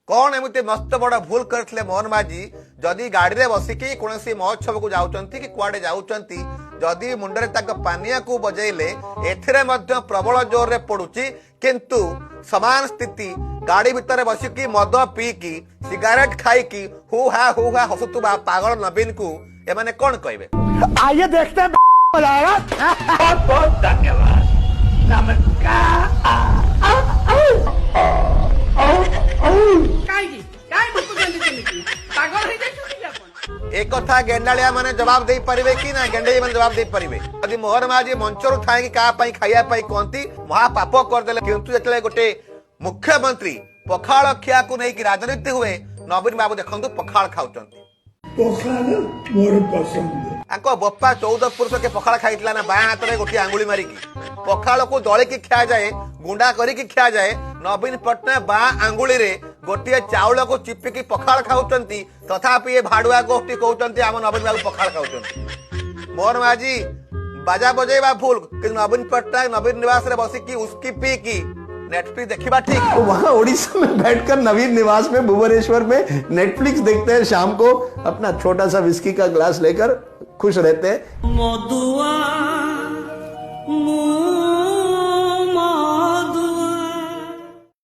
कौन एमती मस्त बड़ भूल करते मोहन माझी जदि गाड़ी में बसिकी कौन महोत्सव को जाऊँगी कि कुआडे जाऊँगी जदि मुंडरे पानिया को बजेले एथिरे मध्य प्रबल जोर रे पड़ुची किंतु समान स्थिति गाड़ी भितर बसिकी मद पीकी सिगारेट खाईकी हु हा हसुवा पागल नवीन को एमाने कौन कहबे। आइए देखते हैं बहुत बहुत धन्यवाद। एक कथा गेंडालिया माने जवाब दे परिवे कि ना गेंडे माने जवाब दे परिवे यदि मोहन माझी मंचरू थाए कि का पई खाइया पई कहती महापाप कर देले किंतु जतले गोटे मुख्यमंत्री पखाल खिया को नहीं कि राजनीति हुए नवीन बाबू देखंतु पखाल खाउचंती पखाल मोर पसंद आको बप्पा 14 पुरुष के पखाल खाइतला ना बाया हाथ में गोटी आंगुली मारी की पखाल को दळे की खिया जाए गुंडा करी की खिया जाए नवीन पटनायक बा आंगुली रे गोटे चाउल को चिपिकी पखाल खाउचंती तथापि ये भाडुआ गोष्ठी कहउचंती आम नवीन बाबू पखाल खाउचंती। मोहन माझी बाजा बजेबा भूल कि नवीन पटनायक नवीन निवास रे बसी की उसकी पी की नेटफ्लिक्स देखिबा ठीक वहाँ उड़ीसा में बैठकर नवीन निवास में भुवनेश्वर में नेटफ्लिक्स देखते हैं शाम को अपना छोटा सा विस्की का ग्लास लेकर खुश रहते हैं।